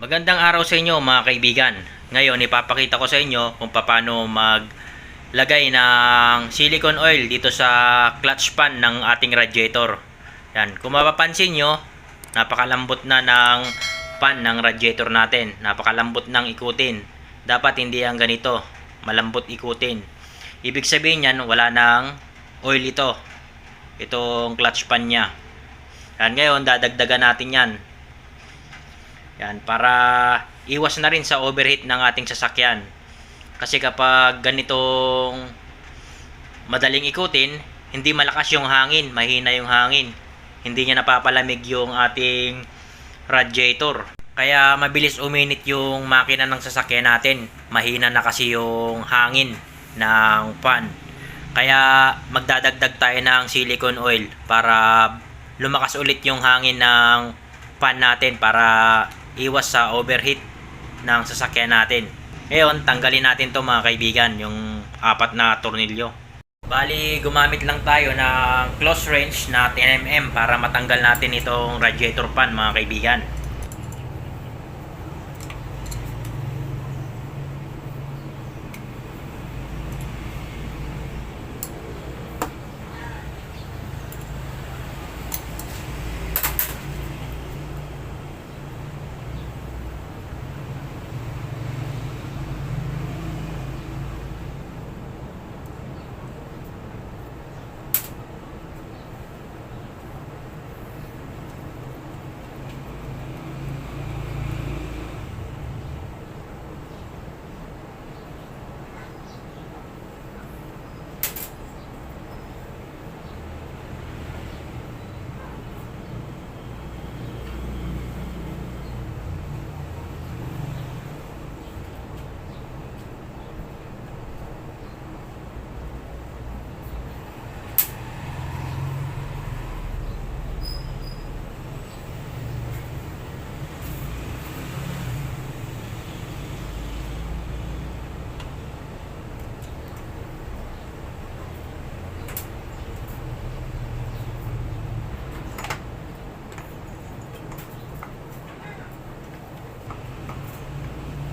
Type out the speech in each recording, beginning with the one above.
Magandang araw sa inyo mga kaibigan. Ngayon ipapakita ko sa inyo kung paano maglagay ng silicone oil dito sa clutch pan ng ating radiator. Yan, kung mapapansin nyo, napakalambot na ng pan ng radiator natin. Napakalambot ng ikutin. Dapat hindi ang ganito, malambot ikutin. Ibig sabihin yan, wala nang oil ito. Itong clutch pan niya. Yan, ngayon dadagdagan natin yan. Yan, para iwas na rin sa overheat ng ating sasakyan. Kasi kapag ganitong madaling ikutin, hindi malakas yung hangin, mahina yung hangin. Hindi niya napapalamig yung ating radiator. Kaya mabilis uminit yung makina ng sasakyan natin. Mahina na kasi yung hangin ng fan. Kaya magdadagdag tayo ng silicone oil para lumakas ulit yung hangin ng fan natin para iwas sa overheat ng sasakyan natin. Ngayon, tanggalin natin to mga kaibigan, yung 4 na tornilyo. Bali, gumamit lang tayo ng close range na 10mm para matanggal natin itong radiator fan mga kaibigan.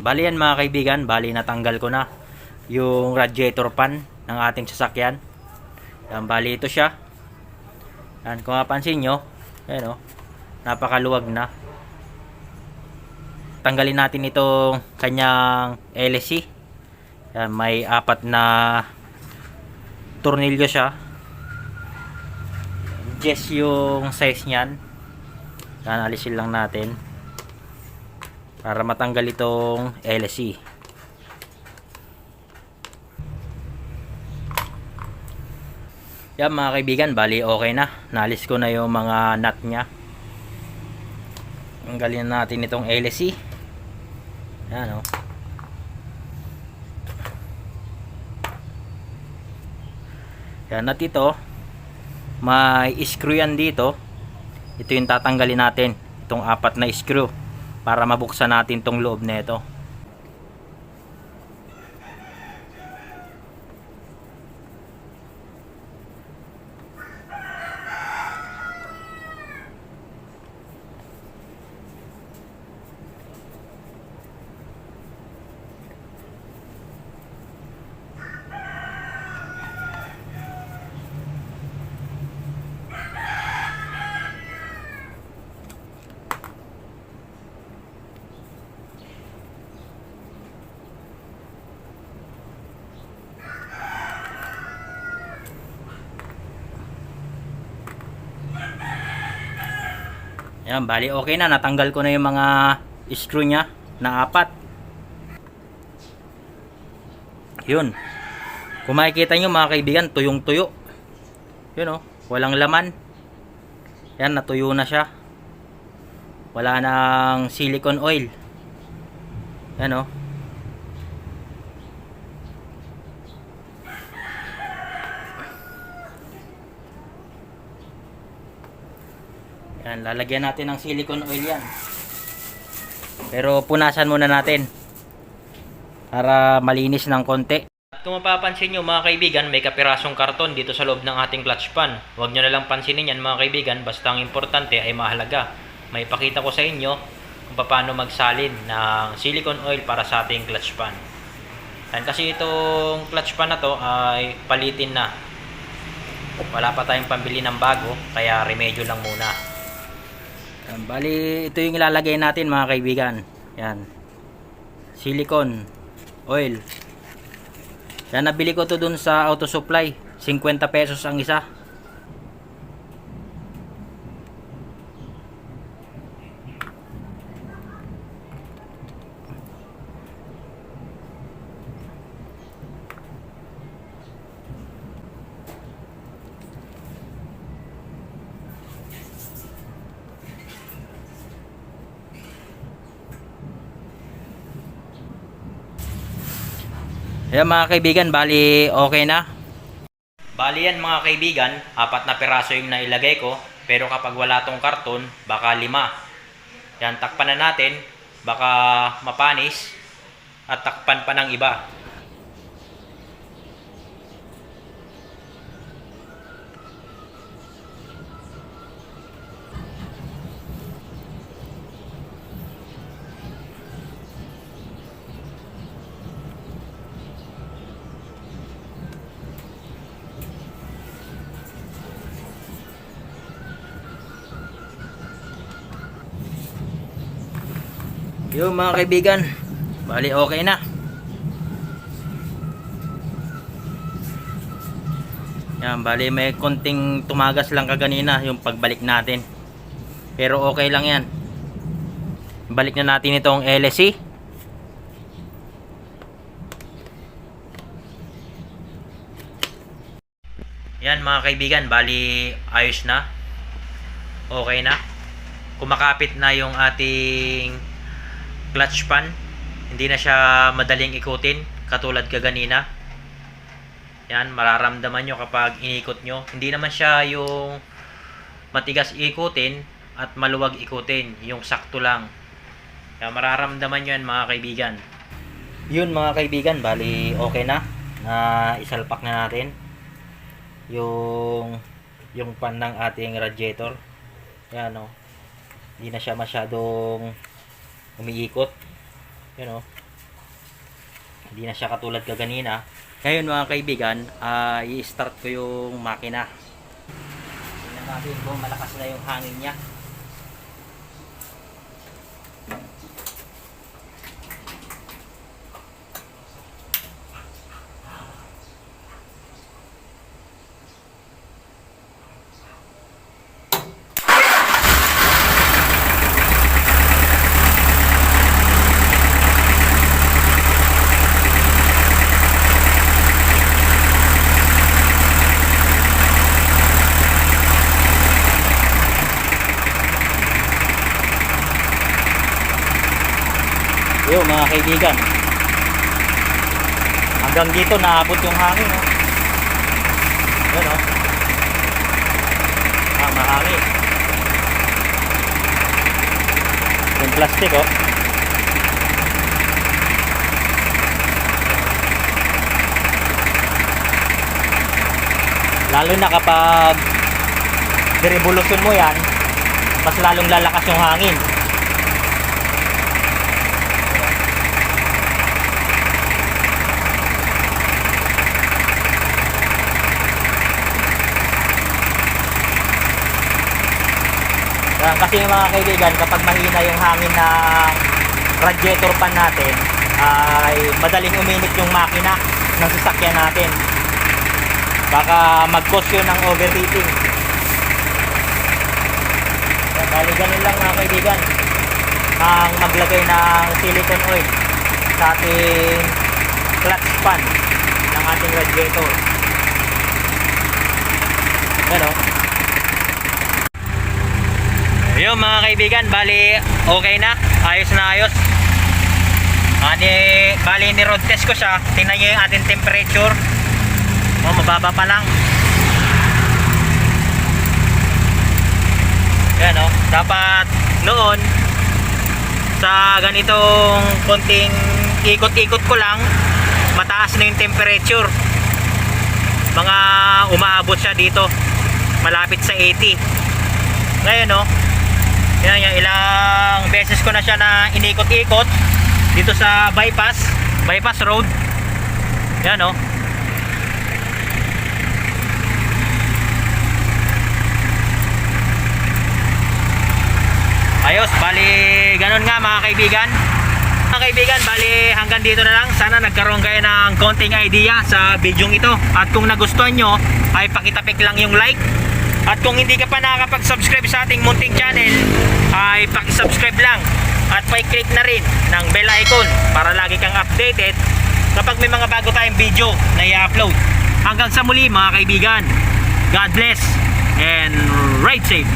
Bali yan mga kaibigan, bali natanggal ko na yung radiator fan ng ating sasakyan. Yan, bali ito siya. Yan, kung mapansin nyo, yan o, napakaluwag na. Tanggalin natin itong kanyang LC. Yan, may 4 na tornilyo siya. Just yung size niyan. Yan, alisin lang natin para matanggal itong LC. Yan mga kaibigan, bali okay na. Nalis ko na yung mga nut nya. Tanggalin natin itong LC. Yan o. Yan, at ito may screw yan dito. Ito yung tatanggalin natin, itong 4 na screw para mabuksan natin tong loob nito. Yan, bali okay na, natanggal ko na yung mga screw nya na 4. Yun, kung makikita nyo mga kaibigan, tuyong tuyo. Yun o, walang laman. Yan, natuyo na siya. Wala nang silicone oil. Yan o. Yan, lalagyan natin ng silicone oil yan. Pero punasan muna natin para malinis ng konti. At kung mapapansin nyo mga kaibigan, may kapirasong karton dito sa loob ng ating clutch pan. Huwag nyo na lang pansinin yan mga kaibigan, basta ang importante ay mahalaga. May pakita ko sa inyo kung paano magsalin ng silicone oil para sa ating clutch pan. Yan, kasi itong clutch pan na to ay palitin na. Wala pa tayong pambili ng bago, kaya remedyo lang muna. Yan, bali ito yung ilalagay natin mga kaibigan. Yan. Silicone oil. Yan, nabili ko to dun sa auto supply. 50 pesos ang isa. Ayan mga kaibigan, bali okay na. Bali yan mga kaibigan, 4 na piraso yung nailagay ko. Pero kapag wala tong karton, baka 5. Yan, takpan na natin. Baka mapanis. At takpan pa ng iba. Yung mga kaibigan, bali okay na. Yan, bali may konting tumagas lang kaganina yung pagbalik natin. Pero okay lang yan. Balik na natin itong LSC. Yan mga kaibigan, bali ayos na. Okay na. Kumakapit na yung ating clutch pan. Hindi na siya madaling ikutin katulad kaganina. Yan, mararamdaman nyo kapag inikot nyo. Hindi naman siya yung matigas ikutin at maluwag ikutin. Yung sakto lang. Yan, mararamdaman nyo yan mga kaibigan. Yun mga kaibigan, bali okay na. Isalpak na natin yung pan ng ating radiator. Yan o. Hindi na siya masyadong umiikot. Yan o. Hindi na siya katulad kaganina. Ngayon mga kaibigan, i-start ko yung makina. Tingnan natin kung malakas na yung hangin niya. Yo mga kaibigan, hanggang dito naabot yung hangin, no? Yan, no? Mahangin yung plastic, oh. Lalo na kapag direvolusyon mo yan, mas lalong lalakas yung hangin. Kasi mga kaibigan, kapag mahina yung hangin ng radiator pan natin, ay madaling uminit yung makina ng sasakyan natin. Baka mag-cause yun ng overheating. Bali ganun lang mga kaibigan ang maglagay ng silicone oil sa ating clutch pan ng ating radiator. Yan o. Yun mga kaibigan, bali okay na, ayos na ayos. Bali ni road test ko siya. Tingnan nyo yung ating temperature. Mababa pa lang. Yan o, dapat noon sa ganitong konting ikot-ikot ko lang, mataas na yung temperature. Mga umaabot siya dito malapit sa 80. Ngayon o, Yan yan, ilang beses ko na siya na inikot-ikot dito sa bypass road. Yan oh. Ayos, bali ganun nga mga kaibigan. Mga kaibigan, bali hanggang dito na lang. Sana nagkaroon kayo ng konting idea sa video ito. At kung nagustuhan nyo, ay pakitapik lang yung like. At kung hindi ka pa nakakapag-subscribe sa ating munting channel, ay pakisubscribe lang. At pa-click na rin ng bell icon para lagi kang updated kapag may mga bago tayong video na i-upload. Hanggang sa muli mga kaibigan. God bless and ride safe.